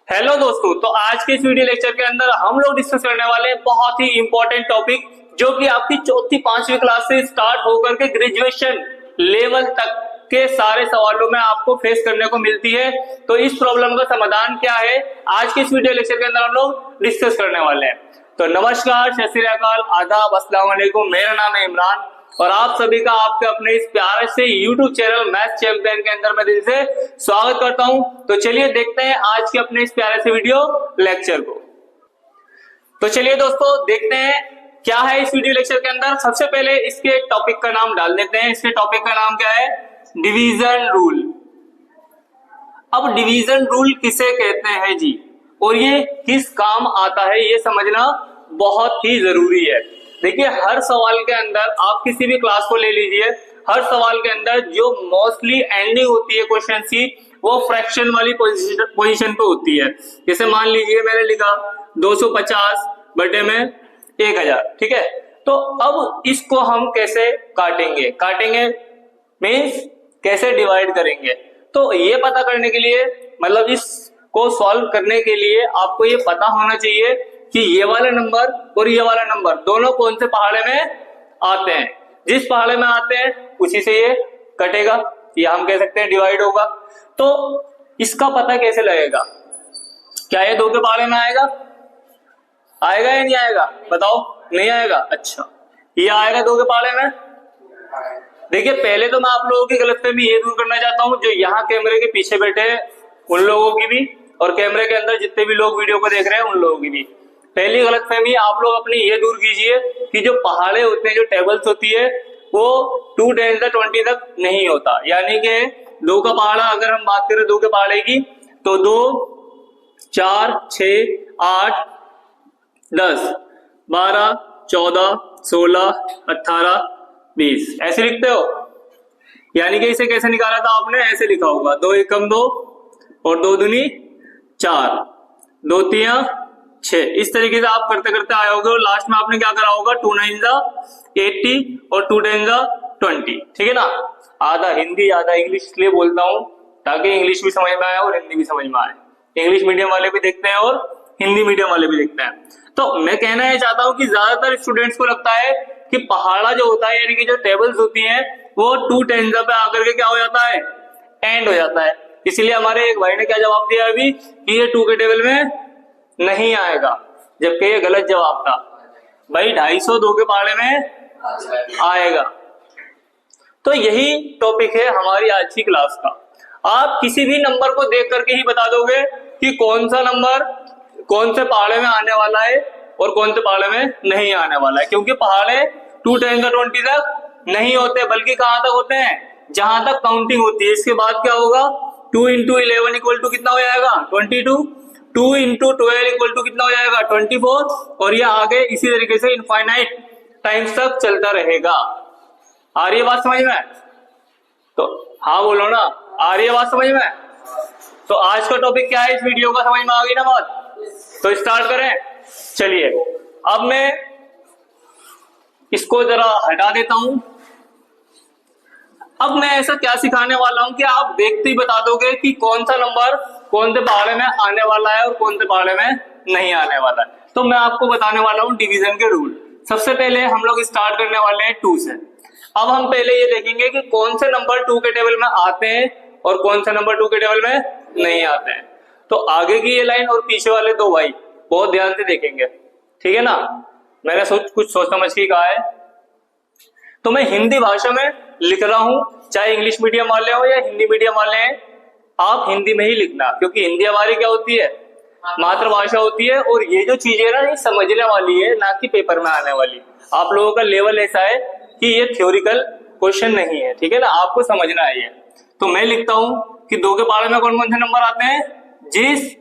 Hello दोस्तों, तो आज के इस वीडियो लेक्चर के अंदर हम लोग डिस्कस करने वाले हैं बहुत ही इंपॉर्टेंट टॉपिक जो कि आपकी चौथी पांचवी क्लास से स्टार्ट होकर के ग्रेजुएशन लेवल तक के सारे सवालों में आपको फेस करने को मिलती है। तो इस प्रॉब्लम का समाधान क्या है, आज के इस वीडियो लेक्चर के अंदर हम लोग डिस्कस करने वाले हैं। तो नमस्कार, सत श्री अकाल, आदाब, अस्सलाम वालेकुम। मेरा नाम है इमरान और आप सभी का आपके अपने इस प्यारे से YouTube चैनल मैथ चैंपियन के अंदर मैं दिल से स्वागत करता हूं। तो चलिए देखते हैं आज के अपने इस प्यारे से वीडियो लेक्चर को। तो चलिए दोस्तों देखते हैं क्या है इस वीडियो लेक्चर के अंदर। सबसे पहले इसके टॉपिक का नाम डाल देते हैं। इसके टॉपिक का नाम क्या है? Division rule. अब डिवीजन रूल किसे कहते हैं जी, और ये किस काम आता है, ये समझना बहुत ही जरूरी है। देखिए, हर सवाल के अंदर आप किसी भी क्लास को ले लीजिए, हर सवाल के अंदर जो मोस्टली एंडिंग होती है क्वेश्चन की, वो फ्रैक्शन वाली पोजीशन पे होती है। जैसे मान लीजिए मैंने लिखा 250 बटे में 1000, ठीक है। तो अब इसको हम कैसे काटेंगे मीन्स कैसे डिवाइड करेंगे। तो ये पता करने के लिए, मतलब इसको सॉल्व करने के लिए आपको ये पता होना चाहिए कि ये वाला नंबर और ये वाला नंबर दोनों कौन से पहाड़े में आते हैं। जिस पहाड़े में आते हैं उसी से ये कटेगा, या हम कह सकते हैं डिवाइड होगा। तो इसका पता कैसे लगेगा? क्या ये 2 के पहाड़े में आएगा या नहीं आएगा? बताओ, नहीं आएगा। अच्छा, ये आएगा 2 के पहाड़े में। देखिए, पहले तो मैं आप लोगों की गलतफहमी ये दूर करना चाहता हूं, जो यहाँ कैमरे के पीछे बैठे हैं उन लोगों की भी, और कैमरे के अंदर जितने भी लोग वीडियो को देख रहे हैं उन लोगों की भी। पहली गलतफहमी आप लोग अपनी ये दूर कीजिए कि जो पहाड़े होते हैं, जो टेबल्स होती है, वो 2 10 से 20 तक नहीं होता। यानी कि 2 का पहाड़ा, अगर हम बात करें 2 के पहाड़े की, तो 2 4 6 8 10 12 14 16 18 20 ऐसे लिखते हो। यानी कि इसे कैसे निकाला था आपने? ऐसे लिखा होगा, 2 एकम 2 और 2 दूनी 4, 2 तिया 6। इस तरीके से आप करते करते आए होगे और लास्ट में आपने क्या करा होगा? 2 9 जा 80 और 2 10 जा 20, ठीक है ना। आधा हिंदी आधा इंग्लिश इसलिए बोलता हूं ताकि इंग्लिश भी समझ में आए और हिंदी भी समझ में आए। इंग्लिश मीडियम वाले भी देखते हैं और हिंदी मीडियम वाले भी देखते हैं। तो मैं कहना यह चाहता हूं कि ज्यादातर स्टूडेंट्स को लगता है कि पहाड़ा जो होता है, यानी कि जो टेबल्स होती हैं, वो 2 10 पे आकर के क्या हो जाता है? एंड हो जाता है। इसलिए हमारे एक भाई ने क्या जवाब दिया अभी कि ये 2 के टेबल में नहीं आएगा, जबकि ये गलत जवाब था। भाई 250 2 के पहाड़े में आएगा। तो यही टॉपिक है हमारी आज की क्लास का। आप किसी भी नंबर को देख करके ही बता दोगे कि कौन सा नंबर कौन से पहाड़े में आने वाला है और कौन से पहाड़े में नहीं आने वाला है, क्योंकि पहाड़े 2 10 से 20 तक नहीं होते, बल्कि कहां तक होते हैं? जहां तक काउंटिंग होती है। इसके बाद क्या होगा? 2 × 11 इक्वल टू कितना हो जाएगा? 22। 2 × 12 इक्वल टू कितना हो जाएगा? 24। और ये आगे इसी तरीके से इनफाइनाइट टाइम्स तक चलता रहेगा। आ रही है बात समझ में? तो हाँ बोलो ना, आ रही है बात समझ में? तो आज का टॉपिक क्या है इस वीडियो का, समझ में आ गई ना बात? तो स्टार्ट करें। चलिए, अब मैं इसको जरा हटा देता हूं। अब मैं ऐसा क्या सिखाने वाला हूं कि आप देखते ही बता दोगे कि कौन सा नंबर कौन से पहाड़े में आने वाला है और कौन से पहाड़े में नहीं आने वाला है। तो मैं आपको बताने वाला हूं डिवीजन के रूल। सबसे पहले हम लोग स्टार्ट करने वाले हैं 2 से। अब हम पहले ये देखेंगे कि कौन से नंबर 2 के टेबल में आते हैं और कौन से नंबर 2 के टेबल में नहीं आते हैं। तो आगे की ये लाइन और पीछे वाले 2 भाई बहुत ध्यान से देखेंगे, ठीक है ना। मैंने कुछ सोच समझ के कहा है। तो मैं हिंदी भाषा में लिख रहा हूं, चाहे इंग्लिश मीडियम वाले हो या हिंदी मीडियम वाले हैं, आप हिंदी में ही लिखना, क्योंकि हिंदी हमारी क्या होती है? मातृभाषा होती है। और ये जो चीजें ना, ये समझने वाली है, ना कि पेपर में आने वाली। आप लोगों का लेवल ऐसा है कि ये थ्योरिकल क्वेश्चन नहीं है, ठीक है ना, आपको समझना है ये। तो मैं लिखता हूं कि 2 के पहाड़े में कौन कौन से नंबर आते हैं? जिस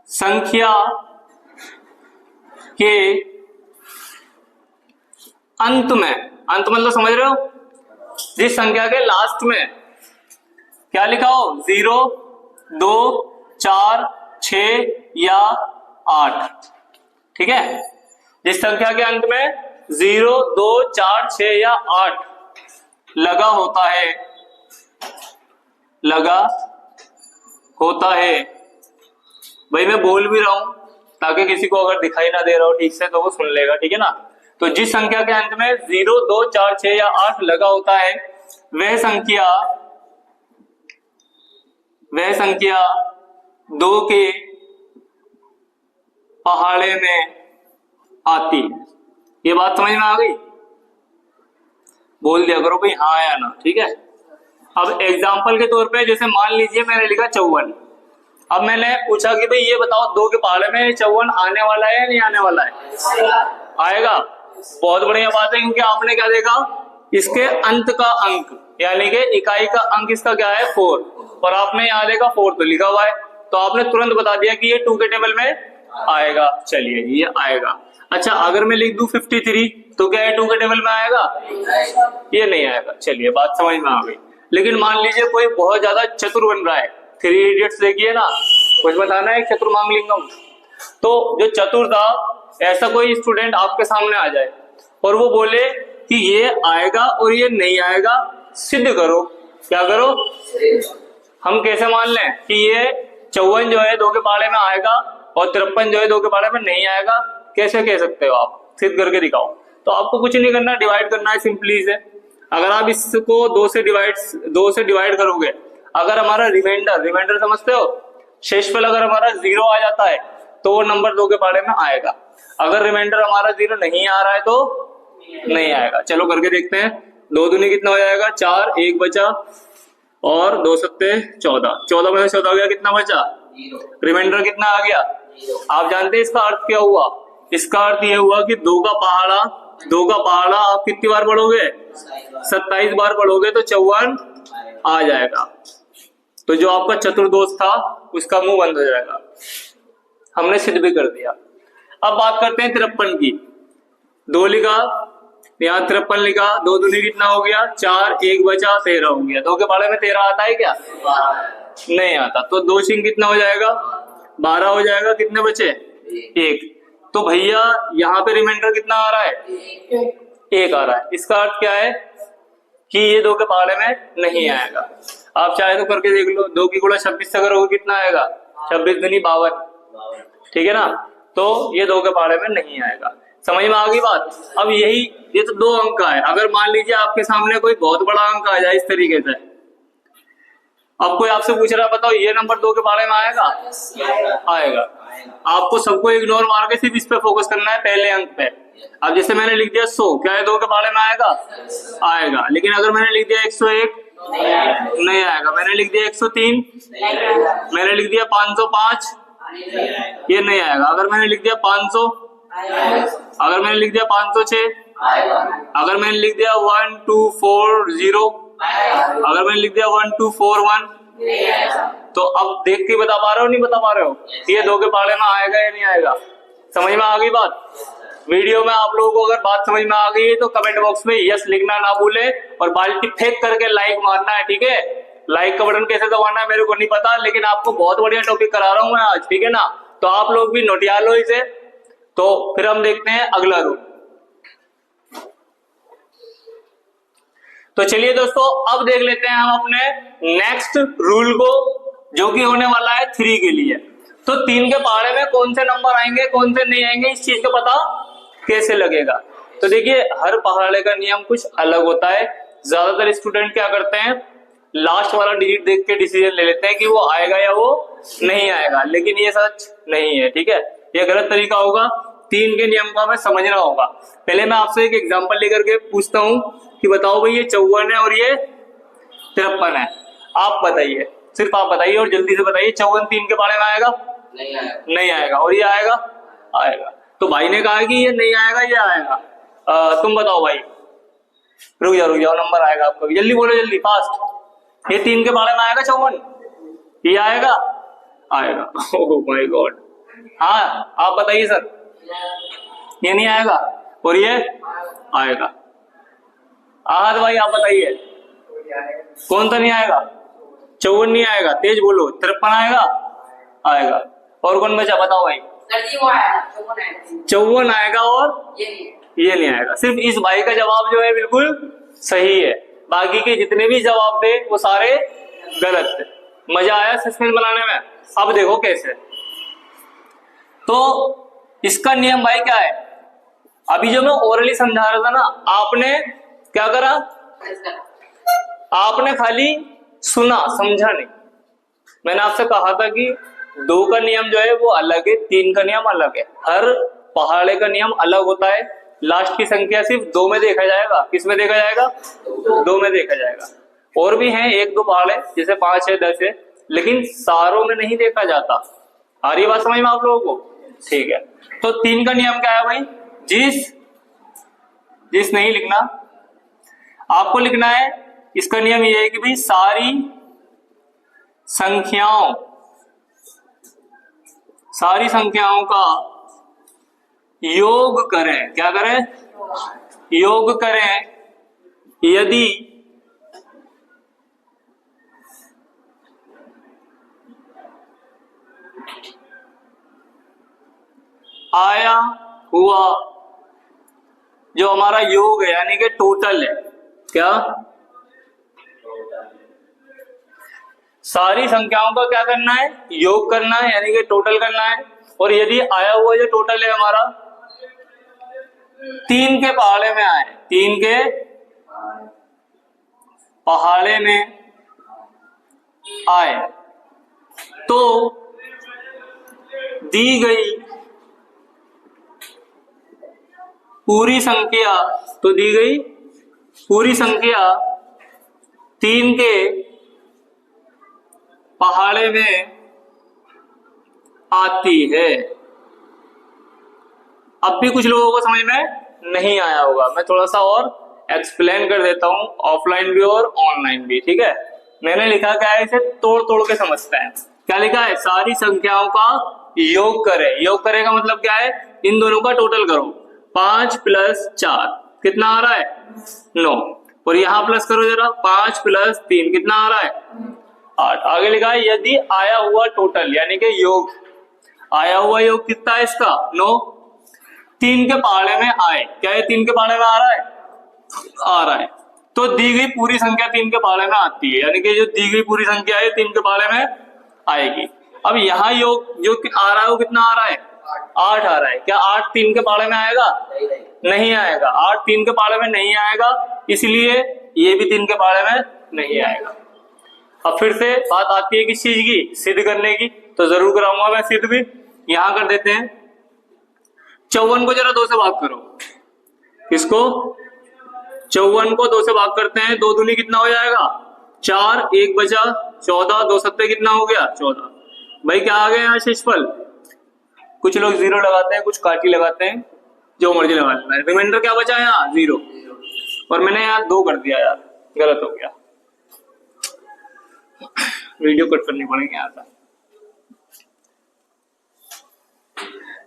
संख्या के अंत में, अंत मतलब समझ रहे हो, जिस संख्या के लास्ट में क्या लिखा हो? 0 2 4 6 या 8, ठीक है। जिस संख्या के अंत में 0 2 4 6 या 8 लगा होता है भाई मैं बोल भी रहा हूं ताकि किसी को अगर दिखाई ना दे रहा हो ठीक से तो वो सुन लेगा, ठीक है ना। तो जिस संख्या के अंत में 0, 2, 4, 6 या 8 लगा होता है वह संख्या 2 के पहाड़े में आती है। ये बात समझ में आ गई? बोल दिया करो भाई हाँ या ना, ठीक है। अब एग्जाम्पल के तौर पे जैसे मान लीजिए मैंने लिखा 54। अब मैंने पूछा कि भाई ये बताओ 2 के पहाड़े में 54 आने वाला है या नहीं आने वाला है? आएगा। बहुत बढ़िया बात है, क्योंकि आपने क्या देखा, इसके अंत का अंक यानी कि इकाई का अंक इसका क्या है 4, और आपने यहाँ देखा 4 तो लिखा हुआ है, तो आपने तुरंत बता दिया कि ये 2 के टेबल में आएगा। चलिए ये आएगा। अच्छा अगर मैं लिख दूं 53 तो क्या है 2 के टेबल में आएगा? ये नहीं आएगा। चलिए बात समझ में आ गई। लेकिन मान लीजिए कोई बहुत ज्यादा चतुर बन रहा है, 3 इडियट्स देखिए ना, कुछ बताना है चतुर मांगलिंगम। तो जो चतुर था, ऐसा कोई स्टूडेंट आपके सामने आ जाए और वो बोले कि ये आएगा और ये नहीं आएगा, सिद्ध करो। क्या करो? हम कैसे मान लें कि ये 54 जो है 2 के पहाड़े में आएगा और 53 जो है 2 के पहाड़े में नहीं आएगा? कैसे कह सकते हो आप? सिद्ध करके दिखाओ। तो आपको कुछ नहीं करना, डिवाइड करना है, सिंपली से। अगर आप इसको 2 से डिवाइड करोगे, अगर हमारा रिमाइंडर समझते हो, शेषफल अगर हमारा 0 आ जाता है तो वो नंबर 2 के पहाड़े में आएगा। अगर रिमाइंडर हमारा 0 नहीं आ रहा है तो नहीं आएगा। चलो करके देखते हैं। 2 दूनी कितना हो जाएगा? 4, 1 बचा और 2 सत्ते 14। 14 में से 14 गया, कितना बचा? रिमाइंडर कितना आ गया? आप जानते हैं इसका अर्थ क्या हुआ? इसका अर्थ यह हुआ कि 2 का पहाड़ा आप कितनी बार पढ़ोगे? 27 बार पढ़ोगे तो 54 आ जाएगा। तो जो आपका चतुर दोस्त था उसका मुंह बंद हो जाएगा। हमने सिद्ध भी कर दिया। अब बात करते हैं 53 की। 2 लिखा, यहाँ 53 लिखा, 2 दूनी कितना हो गया? 4, 1 बचा, 13 हो गया। 2 के पहाड़े में 13 आता है क्या? नहीं आता। तो 2 सिंह कितना हो जाएगा? 12 हो जाएगा। कितने बचे? 1। तो भैया यहाँ पे रिमाइंडर कितना आ रहा है? 1 आ रहा है। इसका अर्थ क्या है कि ये 2 के पहाड़े में नहीं आएगा। आप चाहे तो करके देख लो। 2 की गुणा 26 से करोगे कितना आएगा? 26 दूनी 52, ठीक है ना। तो ये 2 के पहाड़े में नहीं आएगा। समझ में आ गई बात? अब ये तो 2 अंक का है। अगर मान लीजिए आपके सामने कोई बहुत बड़ा अंक आ जाए इस तरीके से, अब कोई आपसे पूछ रहा, बताओ ये नंबर 2 के पहाड़े में आएगा? आएगा। आपको सबको इग्नोर मार के सिर्फ इस पे फोकस करना है, पहले अंक पे। अब जैसे मैंने लिख दिया 100, क्या है 2 के पहाड़े में आएगा? आएगा। लेकिन अगर मैंने लिख दिया 101, नहीं आएगा। मैंने लिख दिया 103, मैंने लिख दिया 505, ये नहीं आएगा। अगर मैंने लिख दिया 500, अगर मैंने लिख दिया 506, अगर मैंने लिख दिया 1240, अगर मैंने लिख दिया 1241, तो अब देख के बता पा रहे हो नहीं बता पा रहे हो? ये 2 के पहाड़े में आएगा या नहीं आएगा? समझ में आ गई बात? वीडियो में आप लोगों को अगर बात समझ में आ गई तो कमेंट बॉक्स में यस लिखना ना भूले और बाल्टी फेंक करके लाइक मारना है, ठीक है। लाइक का बटन कैसे दबाना है मेरे को नहीं पता, लेकिन आपको बहुत बढ़िया टॉपिक करा रहा हूं मैं आज, ठीक है ना। तो आप लोग भी नोटिया लो इसे। तो फिर हम देखते हैं अगला रूल। तो चलिए दोस्तों, अब देख लेते हैं हम अपने नेक्स्ट रूल को, जो कि होने वाला है 3 के लिए। तो 3 के पहाड़े में कौन से नंबर आएंगे कौन से नहीं आएंगे, इस चीज का पता कैसे लगेगा? तो देखिए, हर पहाड़े का नियम कुछ अलग होता है। ज्यादातर स्टूडेंट क्या करते हैं, लास्ट वाला डिजिट देख के डिसीजन ले लेते हैं कि वो आएगा या वो नहीं आएगा, लेकिन ये सच नहीं है, ठीक है। ये गलत तरीका होगा। 3 के नियम को हमें समझना होगा। पहले मैं आपसे एक एग्जांपल लेकर के पूछता हूं कि बताओ भाई ये 54 है और ये 53 है। आप बताइए, सिर्फ आप बताइए और जल्दी से बताइए, 54 3 के पहाड़े में आएगा? नहीं आएगा। और ये आएगा? आएगा। तो भाई ने कहा कि ये नहीं आएगा, ये आएगा। तुम बताओ भाई। रुक जाओ, नंबर आएगा आपका, जल्दी बोलो, जल्दी फास्ट। ये 3 के पहाड़े में आएगा 54? ये आएगा? आएगा। Oh my God. हाँ आप बताइए सर। ये नहीं आएगा और ये आएगा। आहत भाई आप बताइए, कौन सा नहीं आएगा? 54 नहीं आएगा, तेज बोलो। 53 आएगा? आएगा। और कौन बचा, बताओ भाई। 54 आएगा और ये नहीं आएगा। सिर्फ इस भाई का जवाब जो है बिल्कुल सही है, बाकी के जितने भी जवाब थे वो सारे गलत थे। मजा आया सस्पेंस बनाने में? अब देखो कैसे। तो इसका नियम भाई क्या है, अभी जो मैं ओरली समझा रहा था ना, आपने क्या करा, आपने खाली सुना, समझा नहीं। मैंने आपसे कहा था कि 2 का नियम जो है वो अलग है, 3 का नियम अलग है। हर पहाड़े का नियम अलग होता है। लास्ट की संख्या सिर्फ 2 में देखा जाएगा। किस में देखा जाएगा? 2 में देखा जाएगा। और भी हैं 1-2 पहाड़े जैसे 5 है 10 है, लेकिन सारों में नहीं देखा जाता। आ रही बात समझ में आप लोगों को? ठीक है। तो 3 का नियम क्या है भाई? जिस नहीं लिखना, आपको लिखना है। इसका नियम ये है कि भाई सारी संख्याओं का योग करें। क्या करें? योग करें यदि आया हुआ जो हमारा योग है यानी कि टोटल है, क्या सारी संख्याओं का क्या करना है? योग करना है यानी कि टोटल करना है। और यदि आया हुआ जो टोटल है हमारा 3 के पहाड़े में आए, 3 के पहाड़े में आए, तो दी गई पूरी संख्या 3 के पहाड़े में आती है। अब भी कुछ लोगों को समझ में नहीं आया होगा, मैं थोड़ा सा और एक्सप्लेन कर देता हूं, ऑफलाइन भी और ऑनलाइन भी। ठीक है, मैंने लिखा क्या है, इसे तोड़ तोड़ के समझते हैं। क्या लिखा है? सारी संख्याओं का योग करे। योग करे का मतलब क्या है? इन दोनों का टोटल करो। 5 + 4 कितना आ रहा है? 9। और यहां प्लस करो जरा, 5 + 3 कितना आ रहा है? 8। आगे लिखा है यदि आया हुआ टोटल यानी कि योग, आया हुआ योग कितना है इसका? 9। 3 के पहाड़े में आए, क्या है 3 के पहाड़े में आ रहा है? आ रहा है। तो दी गई पूरी संख्या 3 के पहाड़े में आती है, यानी कि जो दी गई पूरी संख्या है 3 के पहाड़े में आएगी। अब यहाँ योग जो आ रहा है वो कितना आ रहा है? 8 आ रहा है। क्या 8 3 के पहाड़े में आएगा? नहीं आएगा। 8 3 के पहाड़े में नहीं आएगा, इसलिए ये भी 3 के पहाड़े में नहीं आएगा। अब फिर से बात आती है किस चीज की? सिद्ध करने की। तो जरूर कराऊंगा मैं सिद्ध भी। यहां कर देते हैं 54 को जरा 2 से भाग करो। किसको? 54 को 2 से भाग करते हैं। 2 दूनी कितना हो जाएगा? 4, 1 बचा 14, 2 सत्ते कितना हो गया? 14। भाई क्या आ गया यहाँ शेषफल? कुछ लोग 0 लगाते हैं, कुछ काटी लगाते हैं, जो मर्जी लगा लेना है। रिमाइंडर क्या बचा यहाँ? 0। और मैंने यहाँ 2 कर दिया यार, गलत हो गया। वीडियो कट करनी पड़ेगी यहाँ तक।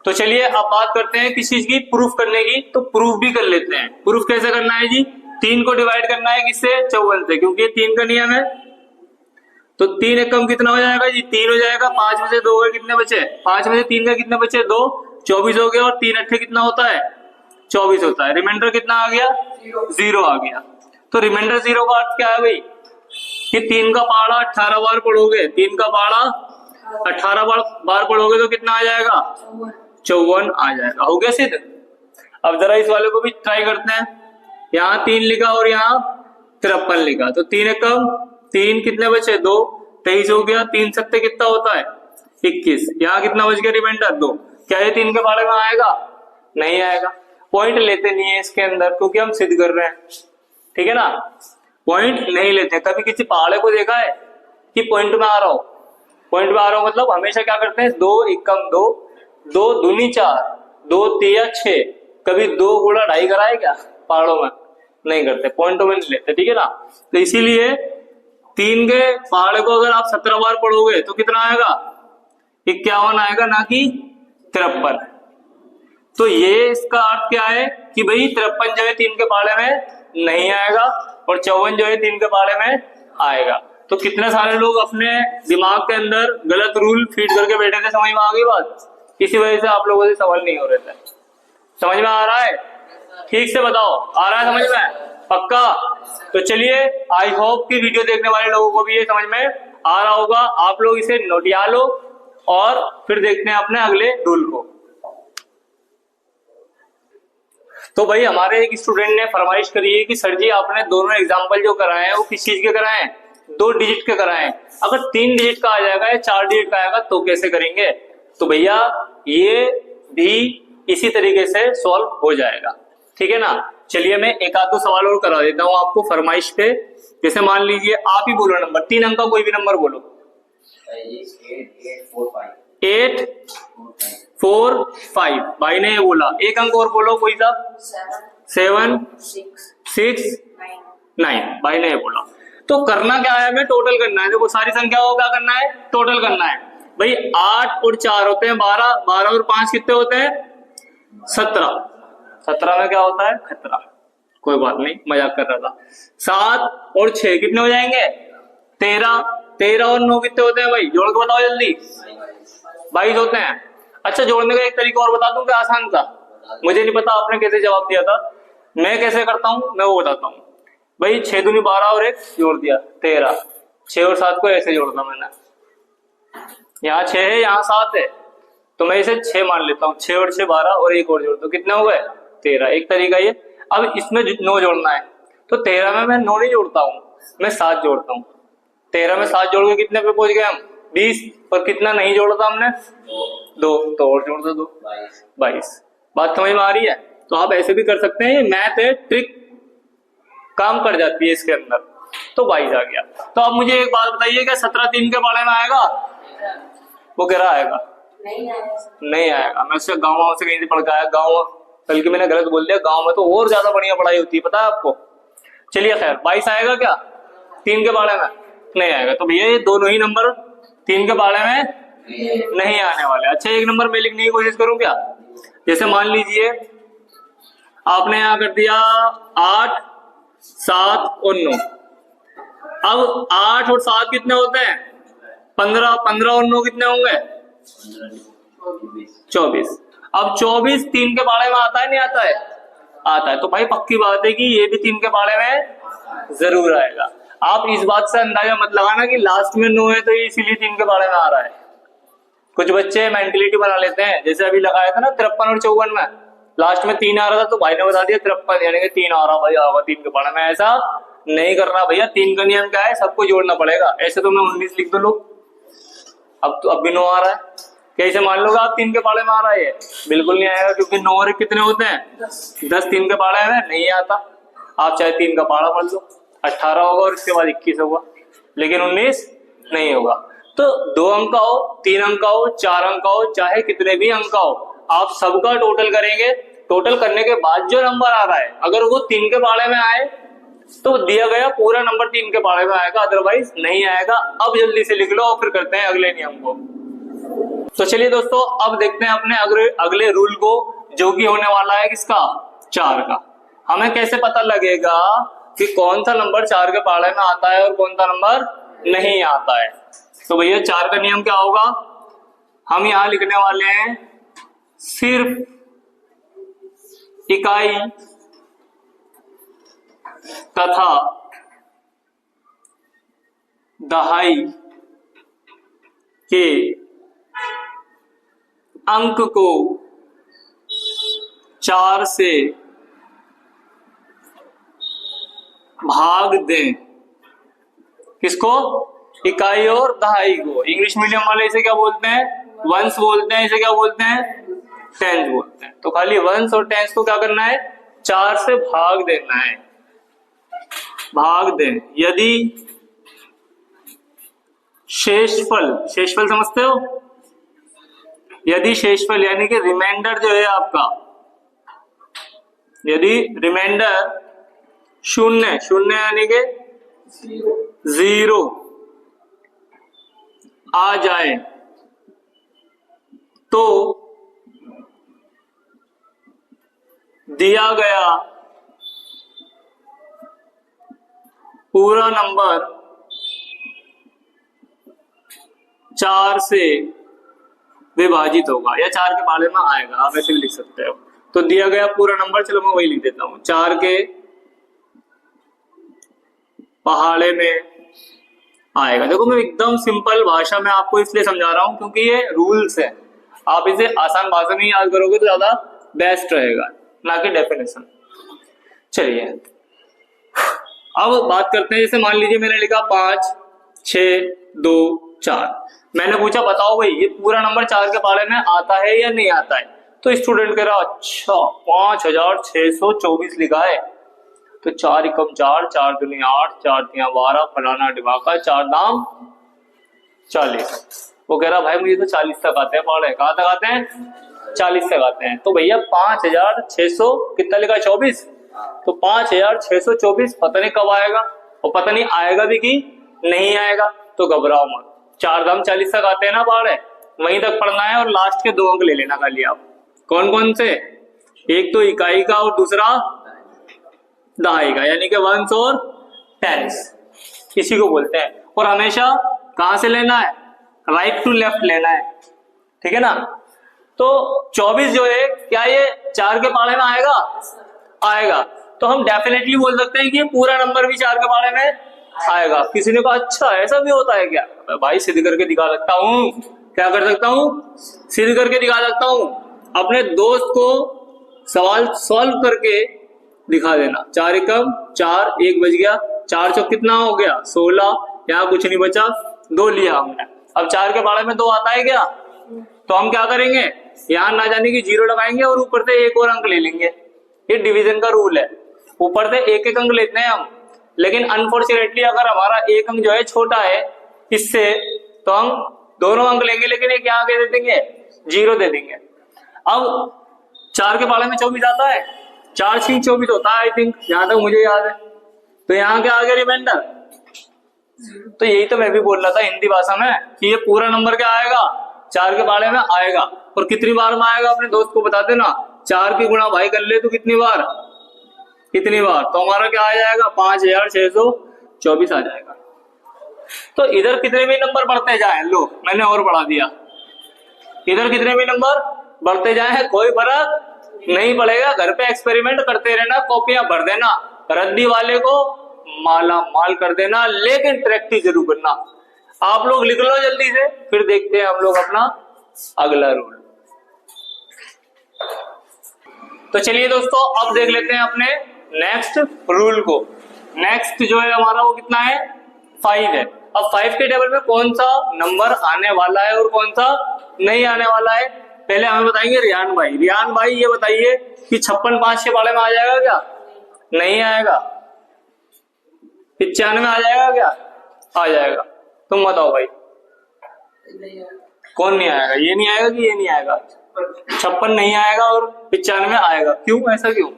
तो चलिए अब बात करते हैं किस चीज की? प्रूफ करने की। तो प्रूफ भी कर लेते हैं। प्रूफ कैसे करना है जी? 3 को डिवाइड करना है किससे? 54 से, क्योंकि 3 का नियम है। तो 3 एक कम कितना हो जाएगा जी? 3 हो जाएगा। 5 में से 2 के कितने बचे? 5 में से 3 का कितने बचे? 2। 24 हो गया। और 3 अट्ठे कितना होता है? 24 होता है। रिमाइंडर कितना आ गया? 0 आ गया। तो रिमाइंडर 0 का अर्थ क्या है भाई? कि 3 का पहाड़ा 18 बार पढ़ोगे, 3 का पहाड़ा 18 बार पढ़ोगे तो कितना आ जाएगा? 54 आ जाएगा। हो गया सिद्ध। अब जरा इस वाले को भी ट्राई करते हैं। यहाँ 3 लिखा और यहाँ 53 लिखा, तो 3 एक कम 3 कितने बचे? 2। 23 हो गया। 3 सत्ते कितना होता है? 21। यहाँ कितना बच गया? रिमाइंडर 2। क्या ये 3 के पहाड़े में आएगा? नहीं आएगा। पॉइंट लेते नहीं है इसके अंदर, क्योंकि हम सिद्ध कर रहे हैं। ठीक है ना, पॉइंट नहीं लेते। कभी किसी पहाड़े को देखा है कि पॉइंट में आ रहा हो? पॉइंट में आ रहा हो मतलब हमेशा क्या करते हैं? 2 एक कम 2, 2 दूनी 4, 2 तिया 6। कभी 2 गुणा 2.5 कराए क्या पहाड़ों में? नहीं करते, पॉइंटों में नहीं लेते। ठीक है ना, तो इसीलिए 3 के पहाड़े को अगर आप 17 बार पढ़ोगे तो कितना आएगा? 51 आएगा, ना कि 53। तो ये इसका अर्थ क्या है कि भाई 53 जो है 3 के पहाड़े में नहीं आएगा और 54 जो है 3 के पहाड़े में आएगा। तो कितने सारे लोग अपने दिमाग के अंदर गलत रूल फीड करके बैठे थे। समझ में आ गई बात? इसी वजह से आप लोगों से सवाल नहीं हो रहे थे। समझ में आ रहा है? ठीक से बताओ, आ रहा है समझ में? पक्का? तो चलिए, आई होप कि वीडियो देखने वाले लोगों को भी ये समझ में आ रहा होगा। आप लोग इसे नोटिया लो और फिर देखते हैं अपने अगले रूल को। तो भाई हमारे एक स्टूडेंट ने फरमाइश करी है कि सर जी आपने दोनों एग्जाम्पल जो कराए हैं वो किस चीज के कराए हैं, 2 डिजिट के कराए हैं। अगर 3 डिजिट का आ जाएगा या 4 डिजिट का आएगा तो कैसे करेंगे? तो भैया ये भी इसी तरीके से सॉल्व हो जाएगा, ठीक है ना। चलिए मैं एक आध दो सवाल और करा देता हूं आपको फरमाइश पे। जैसे मान लीजिए आप ही बोलो नंबर, 3 अंक का कोई भी नंबर बोलो। 8 4 5 भाई ने ये बोला। एक अंक और बोलो कोई सा। 7 6 9 भाई ने ये बोला। तो करना क्या है, हमें टोटल करना है। देखो सारी संख्या को क्या करना है, टोटल करना है। भाई 8 और 4 होते हैं 12, 12 और 5 कितने होते हैं 17, 17 में क्या होता है खतरा। कोई बात नहीं, मजाक कर रहा था। 7 और 6 कितने हो जाएंगे 13, 13 और 9 कितने होते हैं भाई, जोड़ के बताओ जल्दी। 22 होते हैं। अच्छा जोड़ने का एक तरीका और बता दूं क्या आसान था, मुझे नहीं पता आपने कैसे जवाब दिया था, मैं कैसे करता हूं मैं वो बताता हूं। भाई 6 दूनी 12 और 1 जोड़ दिया 13, 6 और 7 को ऐसे जोड़ता मैंने। यहाँ 6 है यहाँ 7 है तो मैं इसे 6 मान लेता हूँ। 6 और 6 12 और 1 और जोड़ दो, कितने हो गए 13। एक तरीका ये। अब इसमें 9 जोड़ना है तो 13 में मैं 9 नहीं जोड़ता हूँ, मैं 7 जोड़ता हूँ। 13 में 7 जोड़ के कितने पे पहुंच गए हम 20, और कितना नहीं जोड़ा था हमने 2, तो और जोड़ दो 2 22। बात समझ में आ रही है? तो आप ऐसे भी कर सकते हैं, मैथ है, ट्रिक काम कर जाती है इसके अंदर। तो 22 आ गया। तो अब मुझे एक बात बताइए, क्या 17 3 के बारे में आएगा? वो कह रहा आएगा नहीं आएगा। मैं उससे गाँव से कहीं से पढ़ के आया, गाँव, बल्कि मैंने गलत बोल दिया, गाँव में तो और ज्यादा बढ़िया पढ़ाई होती है, पता है आपको। चलिए खैर 22 आएगा क्या 3 के बारे में? नहीं आएगा। तो भैया ये दोनों ही नंबर 3 के बारे में नहीं आने वाले। अच्छा एक नंबर में लिखने की कोशिश करूं क्या? जैसे मान लीजिए आपने यहां कर दिया 8 7 और 9। अब 8 और 7 कितने होते हैं 15, 15 और 9 कितने होंगे 24। अब 24 3 के बारे में आता है नहीं आता है? आता है। तो भाई पक्की बात है कि ये भी 3 के बारे में जरूर आएगा। आप इस बात से अंदाजा मत लगाना कि लास्ट में 9 है तो ये इसीलिए 3 के बारे में आ रहा है। कुछ बच्चे मेंटलिटी बना लेते हैं, जैसे अभी लगाया था ना 53 और 54 में, लास्ट में 3 आ रहा था तो भाई ने बता दिया 53, यानी कि 3 आ रहा, भाई आगा 3 के बारे में। ऐसा नहीं करना भैया, 3 का नियम क्या है, सबको जोड़ना पड़ेगा। ऐसे तो मैं 19 लिख दो लोग, अब तो अब भी 9 आ रहा है, कैसे मान लोगे आप 3 के पाड़े में आ रहा है? बिल्कुल नहीं आएगा, क्योंकि 9 और 1 कितने होते हैं 10, 3 के पाड़े में नहीं आता। आप चाहे 3 का पाड़ा पढ़ लो, 18 होगा और इसके बाद 21 होगा, लेकिन 19 नहीं होगा। तो 2 अंक का हो, 3 अंक का हो, 4 अंक का हो, चाहे कितने भी अंक का हो, आप सबका टोटल करेंगे। टोटल करने के बाद जो नंबर आ रहा है, अगर वो 3 के पाड़े में आए तो दिया गया पूरा नंबर 3 के पाड़े में आएगा, अदरवाइज नहीं आएगा। अब जल्दी से लिख लो और फिर करते हैं अगले नियम को। तो चलिए दोस्तों, अब देखते हैं अपने अगले रूल को, जो कि होने वाला है किसका 4 का। हमें कैसे पता लगेगा कि कौन सा नंबर 4 के पाड़े में आता है और कौन सा नंबर नहीं आता है? तो भैया 4 का नियम क्या होगा, हम यहां लिखने वाले हैं सिर्फ इकाई तथा दहाई के अंक को 4 से भाग दें। किसको? इकाई और दहाई को। इंग्लिश मीडियम वाले इसे क्या बोलते हैं? वंस बोलते हैं। इसे क्या बोलते हैं? टेंस बोलते हैं। तो खाली वंस और टेंस को क्या करना है? 4 से भाग देना है। भाग दें। यदि शेषफल, शेषफल समझते हो? यदि शेषफल यानी कि रिमाइंडर जो है आपका, यदि रिमाइंडर शून्य, शून्य यानी कि 0 आ जाए तो दिया गया पूरा नंबर 4 से विभाजित होगा, या 4 के पहाड़े में आएगा। आप ऐसे भी लिख सकते हो। तो दिया गया पूरा नंबर, चलो मैं वही लिख देता हूं, 4 के पहाड़े में आएगा। देखो मैं एकदम सिंपल भाषा में आपको इसलिए समझा रहा हूं क्योंकि ये रूल्स है, आप इसे आसान भाषा में याद करोगे तो ज्यादा बेस्ट रहेगा, ना कि डेफिनेशन। चलिए अब बात करते हैं, जैसे मान लीजिए मैंने लिखा 5 6 2 4, मैंने पूछा बताओ भाई ये पूरा नंबर 4 के पाले में आता है या नहीं आता है, तो स्टूडेंट कह रहा अच्छा 5624 लिखा है, तो 4 एकम 4, 4 दूनी 8, 4 तिया 12, फलाना डिमाका 4 दाम 40। वो कह रहा भाई मुझे तो 40 तक आते हैं पढ़े, कहाँ तक आते हैं 40 तक आते हैं। तो भैया 5600 कितना लिखा 24, तो 5624 पता नहीं कब आएगा, और पता नहीं आएगा भी कि नहीं आएगा, तो घबराओ मत, 4 दाम 40 तक आते हैं ना पढ़े, वहीं तक पढ़ना है और लास्ट के 2 अंक ले लेना खाली आप। कौन कौन से, एक तो इकाई का और दूसरा दहाई का, यानी कि 1s और 10s, इसी को बोलते हैं। और हमेशा कहां से लेना है, राइट टू लेफ्ट लेना है, ठीक है ना। तो 24 जो है क्या ये 4 के पाले में आएगा, आएगा, तो हम डेफिनेटली बोल सकते हैं कि पूरा नंबर भी 4 के पाले में आएगा। किसी ने कहा अच्छा ऐसा भी होता है क्या, भाई सिद्ध करके दिखा सकता हूं, क्या कर सकता हूं, सिद्ध करके दिखा सकता हूं। अपने दोस्त को सवाल सॉल्व करके दिखा देना, 4 एकम 4, 1 बज गया, 4 चौक कितना हो गया 16, यहाँ कुछ नहीं बचा, 2 लिया हमने। अब 4 के पाले में 2 आता है क्या, तो हम क्या करेंगे, यहाँ ना जाने की 0 लगाएंगे और ऊपर से 1 और अंक ले लेंगे, ये डिवीजन का रूल है, ऊपर से 1 अंक लेते हैं हम। लेकिन अनफॉर्चुनेटली अगर हमारा 1 अंक जो है छोटा है इससे, तो हम दोनों अंक लेंगे, लेकिन एक यहाँ दे देंगे 0 दे देंगे। अब 4 के पाले में 24 आता है, 4 6 24 होता है आई थिंक, जहां तक मुझे याद है। तो यहाँ क्या आ गया रिमाइंडर, तो यही तो मैं भी बोल रहा था हिंदी भाषा में कि ये पूरा नंबर क्या आएगा 4 के पाले में आएगा। और कितनी बार में आएगा अपने दोस्त को बता देना, 4 की गुणा भाई कर ले तो कितनी बार, कितनी बार, तो हमारा क्या आ जाएगा 5624 आ जाएगा। तो इधर कितने भी नंबर बढ़ते जाए, लो मैंने और बढ़ा दिया, इधर कितने भी नंबर बढ़ते जाए कोई फर्क नहीं पड़ेगा, घर पे एक्सपेरिमेंट करते रहना, कॉपियां भर देना, रद्दी वाले को माला माल कर देना, लेकिन प्रैक्टिस जरूर करना। आप लोग लिख लो जल्दी से, फिर देखते हैं हम लोग अपना अगला रूल। तो चलिए दोस्तों अब देख लेते हैं अपने नेक्स्ट रूल को। नेक्स्ट जो है हमारा वो कितना है 5 है। अब 5 के टेबल में कौन सा नंबर आने वाला है और कौन सा नहीं आने वाला है, पहले हमें बताएंगे रियान भाई। रियान भाई ये बताइए कि 56 5 के पाले में आ जाएगा क्या, नहीं आएगा, 95 आ जाएगा क्या, आ जाएगा, तुम बताओ भाई कौन नहीं आएगा, ये नहीं आएगा कि ये नहीं आएगा, 56 नहीं आएगा और 95 आएगा, क्यों, ऐसा क्यों,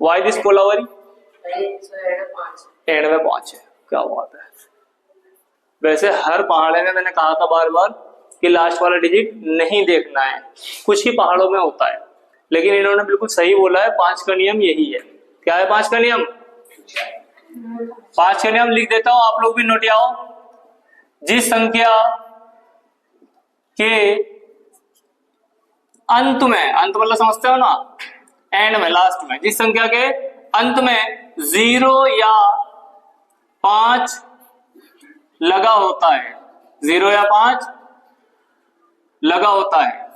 वाई दिस कोलावरी, एंड में 5 है, क्या बात है। वैसे हर पहाड़े में मैंने कहा था बार बार कि लास्ट वाला डिजिट नहीं देखना है, कुछ ही पहाड़ों में होता है, लेकिन इन्होंने बिल्कुल सही बोला है, 5 का नियम यही है। क्या है 5 का नियम, 5 का नियम लिख देता हूं, आप लोग भी नोट आओ। जिस संख्या के अंत में, अंत मतलब समझते हो ना, एंड में, लास्ट में, जिस संख्या के अंत में 0 या 5 लगा होता है, 0 या 5 लगा होता है,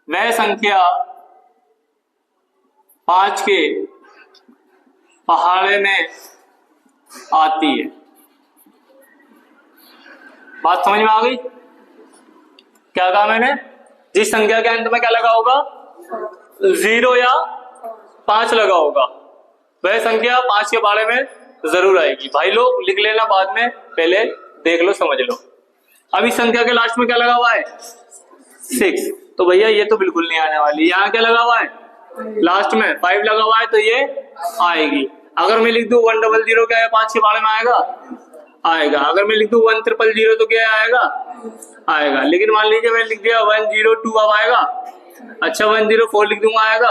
वह संख्या 5 के पहाड़े में आती है। बात समझ में आ गई, क्या कहा मैंने, जिस संख्या के अंत में क्या लगा होगा 0 या 5 लगा होगा, वह संख्या 5 के पहाड़े में जरूर आएगी। भाई लोग लिख लेना बाद में, पहले देख लो समझ लो। अब इस संख्या के लास्ट में क्या लगा हुआ है 6, तो भैया ये तो बिल्कुल नहीं आने वाली। यहाँ क्या लगा हुआ है लास्ट में 5 लगा हुआ है, तो ये आएगी। अगर मैं लिख दूं 100, क्या है 5 के पहाड़े में आएगा, आएगा। अगर मैं लिख दूं 1000, तो क्या आएगा, आएगा। लेकिन मान लीजिए मैंने लिख दिया 102, अब आएगा, अच्छा 104 लिख दूंगा, आएगा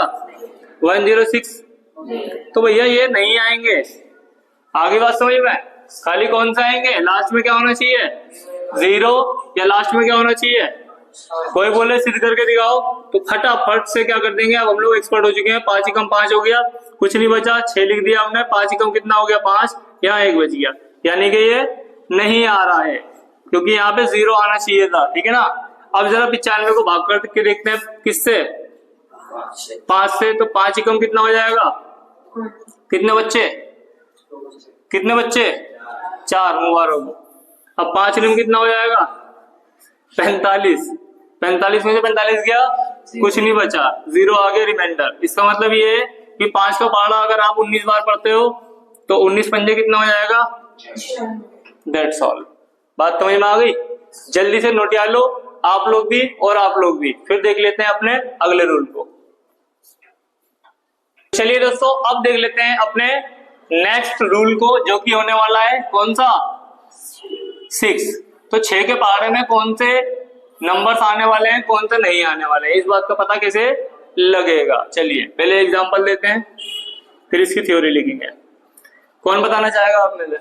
106, तो भैया ये नहीं आएंगे। आगे बात समझ में, खाली कौन सा आएंगे, लास्ट में क्या होना चाहिए 0, या लास्ट में क्या होना चाहिए, कोई बोले सिद्ध करके दिखाओ, तो फटाफट से क्या कर देंगे, अब हम लोग एक्सपर्ट हो चुके हैं। 5 एकम 5 हो गया, कुछ नहीं बचा, 6 लिख दिया हमने। 5 एकम कितना हो गया 5, यहाँ 1 बच गया, यानी कि ये नहीं आ रहा है क्योंकि यहाँ पे 0 आना चाहिए था, ठीक है ना। अब जरा 95 को भाग करके देखते हैं किससे, 5 से। तो 5 एकम कितना हो जाएगा, कितने बच्चे, कितने बच्चे 4, मुबारक हो। अब 5 रिम कितना हो जाएगा 45, 45 में से 45 गया, कुछ नहीं बचा, 0 आ गया रिमाइंडर। इसका मतलब ये है कि 5 का पहाड़ा अगर आप 19 बार पढ़ते हो तो 19 पंजे कितना हो जाएगा, दैट्स ऑल। बात समझ में आ गई। जल्दी से नोट याद लो, आप लोग भी और आप लोग भी। फिर देख लेते हैं अपने अगले रूल को। चलिए दोस्तों, अब देख लेते हैं अपने नेक्स्ट रूल को, जो कि होने वाला है कौन सा, 6। तो 6 के पहाड़े में कौन से नंबर्स आने वाले हैं, कौन से नहीं आने वाले हैं, इस बात का पता कैसे लगेगा। चलिए पहले एग्जांपल देते हैं, फिर इसकी थ्योरी लिखेंगे। कौन बताना चाहेगा आप में से?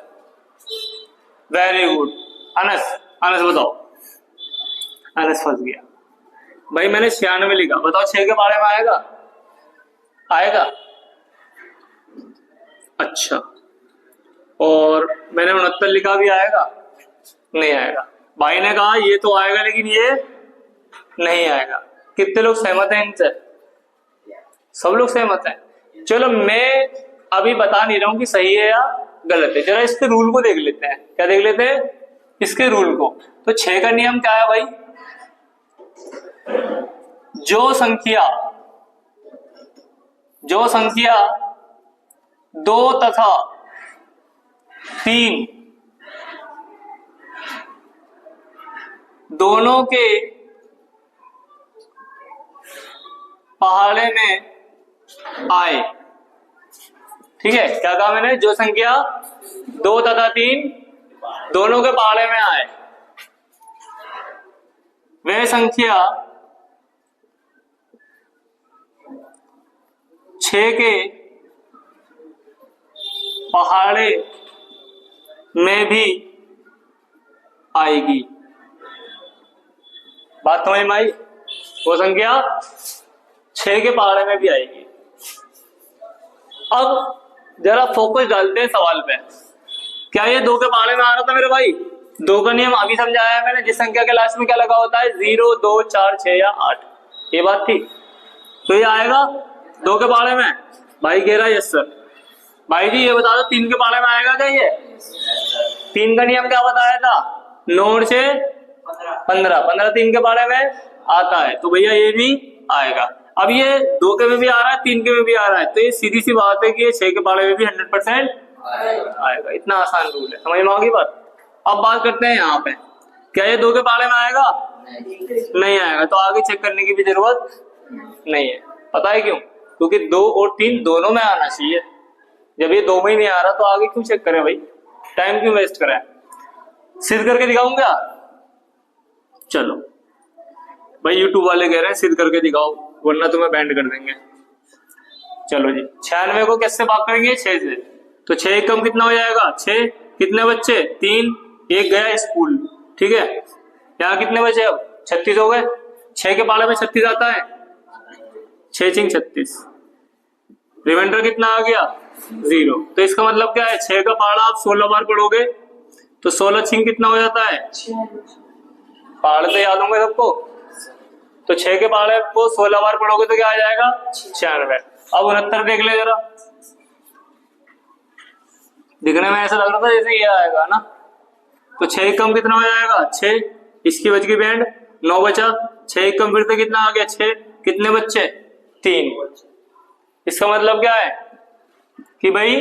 Very good, Anas. अनस बताओ। अनस फंस गया भाई, मैंने 96 लिखा, बताओ 6 के पहाड़े में आएगा, आएगा? अच्छा, और मैंने 69 लिखा, भी आएगा? नहीं आएगा। भाई ने कहा ये तो आएगा लेकिन ये नहीं आएगा। कितने लोग सहमत हैं इनसे? सब लोग सहमत हैं। चलो मैं अभी बता नहीं रहा हूं कि सही है या गलत है, जरा इसके रूल को देख लेते हैं। क्या देख लेते हैं? इसके रूल को। तो 6 का नियम क्या है भाई, जो संख्या 2 तथा 3 दोनों के पहाड़े में आए, ठीक है। क्या कहा मैंने? जो संख्या 2 तथा 3 दोनों के पहाड़े में आए, वह संख्या 6 के पहाड़े में भी आएगी। बात समझ में आई? वो संख्या 6 के पहाड़े में भी आएगी। अब जरा फोकस डालते हैं सवाल पे। क्या ये 2 के पहाड़े में आ रहा था मेरे भाई? 2 का नियम अभी समझाया मैंने, जिस संख्या के लास्ट में क्या लगा होता है, 0, 2, 4, 6 या 8, ये बात थी। तो ये आएगा 2 के पहाड़े में? भाई कह रहा है यस सर। भाई जी ये बता दो 3 के पहाड़े में आएगा क्या ये? 3 का नियम क्या बताया था? 9 और 6 15, 15 3 के पहाड़े में आता है, तो भैया ये भी आएगा। अब ये 2 के में भी आ रहा है, 3 के में भी आ रहा है, तो ये सीधी सी बात है कि ये 6 के पहाड़े में भी 100% आएगा। इतना आसान रूल है, समझ में आ गई बात। अब बात करते हैं यहाँ पे, क्या ये 2 के पहाड़े में आएगा? नहीं आएगा, तो आगे चेक करने की भी जरूरत नहीं है। पता है क्यों? क्योंकि 2 और 3 दोनों में आना चाहिए। जब ये 2 में ही नहीं आ रहा तो आगे क्यों चेक करें भाई, टाइम क्यों वेस्ट करें। सिद्ध करके दिखाऊं क्या? चलो भाई, यूट्यूब वाले कह रहे हैं सिद्ध करके दिखाओ वरना तुम्हें बैंड कर देंगे। चलो जी, 96 को कैसे भाग करेंगे? 6 से। तो 6 एकम कितना हो जाएगा? 6। कितने बच्चे? 3, 1 गया स्कूल, ठीक है। यहाँ कितने बचे? अब 36 हो गए। 6 के पहाड़े में 36 आता है, 6 छिंग 36, रिमाइंडर कितना आ गया? 0। तो इसका मतलब क्या है, 6 का पहाड़ा आप 16 बार पढ़ोगे तो 16 छिंग कितना हो जाता है? पहाड़ तो याद होंगे सबको। तो 6 के पहाड़े को 16 बार पढ़ोगे तो क्या आ जाएगा? 96। अब 69 देख ले जरा, दिखने में ऐसा लग रहा था जैसे ये आएगा ना। तो 6 कम कितना हो जाएगा? 6, इसकी बच गई बैंड, 9 बचा। 6 कम फिर से कितना आ गया? 6। कितने बच्चे? 3। इसका मतलब क्या है कि भाई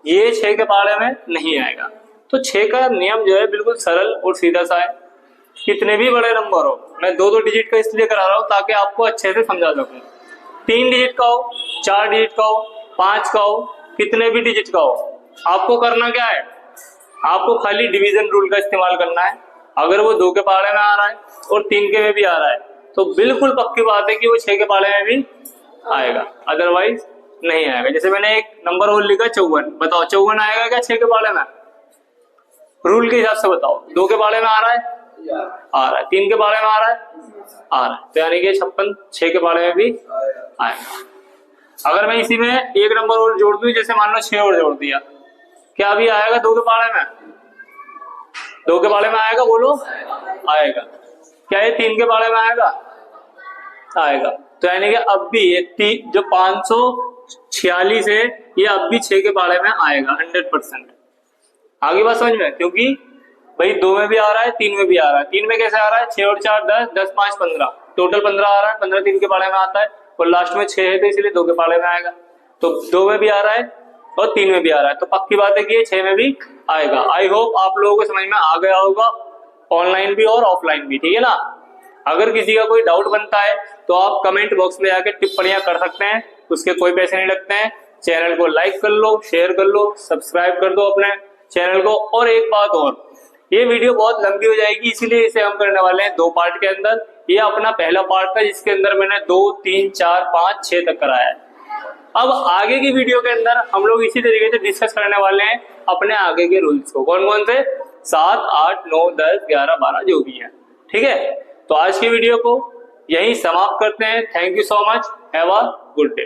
ये 6 के पहाड़े में नहीं आएगा। तो 6 का नियम जो है बिल्कुल सरल और सीधा सा है। कितने भी बड़े नंबर हो, मैं 2-2 डिजिट का इसलिए करा रहा हूं ताकि आपको अच्छे से समझा सकूं। 3 डिजिट का हो, 4 डिजिट का हो, 5 का हो, कितने भी डिजिट का हो, आपको करना क्या है? आपको खाली डिवीजन रूल का इस्तेमाल करना है। अगर वो 2 के पहाड़े में आ रहा है और 3 के में भी आ रहा है तो बिल्कुल पक्की बात है कि वो 6 के पहाड़े में भी आएगा, अदरवाइज नहीं आएगा। जैसे मैंने एक नंबर और लिखा 54, बताओ 54 आएगा क्या 6 के पहाड़े में? रूल के हिसाब से बताओ। 2 के पहाड़े में आ रहा है आ रहा है, 3 के पाले में आ रहा है, आ रहा है, तो यानी कि 56 6 के पाले में भी आएगा। अगर मैं इसी में एक नंबर और जोड़ दूं, जैसे मान लो 6 और जोड़ दिया, क्या अभी आएगा 2 के पाले में? 2 के पाले में आएगा, बोलो आएगा। क्या ये 3 के पाले में आएगा? आएगा। तो यानी कि अब भी ये जो 546 है ये अब भी 6 के पाले में आएगा 100%। आगे बात समझ में? क्योंकि भाई 2 में भी आ रहा है, 3 में भी आ रहा है। 3 में कैसे आ रहा है? 6 और 4 10, 10 5 15, टोटल 15 आ रहा है। 15 3 के पाले में आता है और लास्ट में 6 है तो इसलिए 2 के पाले में आएगा। तो 2 में भी आ रहा है और 3 में भी आ रहा है, तो पक्की बात है कि ये 6 में भी आएगा। आई होप आप लोगों को समझ में आ गया होगा, ऑनलाइन भी और ऑफलाइन भी, ठीक है ना। अगर किसी का कोई डाउट बनता है तो आप कमेंट बॉक्स में जाके टिप्पणियां कर सकते हैं, उसके कोई पैसे नहीं लगते हैं। चैनल को लाइक कर लो, शेयर कर लो, सब्सक्राइब कर दो अपने चैनल को। और एक बात और, ये वीडियो बहुत लंबी हो जाएगी, इसीलिए इसे हम करने वाले हैं 2 पार्ट के अंदर। ये अपना पहला पार्ट था जिसके अंदर मैंने 2 3 4 5 6 तक कराया है। अब आगे की वीडियो के अंदर हम लोग इसी तरीके से डिस्कस करने वाले हैं अपने आगे के रूल्स को। कौन कौन से? 7 8 9 10 11 12 जो भी है, ठीक है। तो आज की वीडियो को यही समाप्त करते हैं। Thank you so much, have a good day.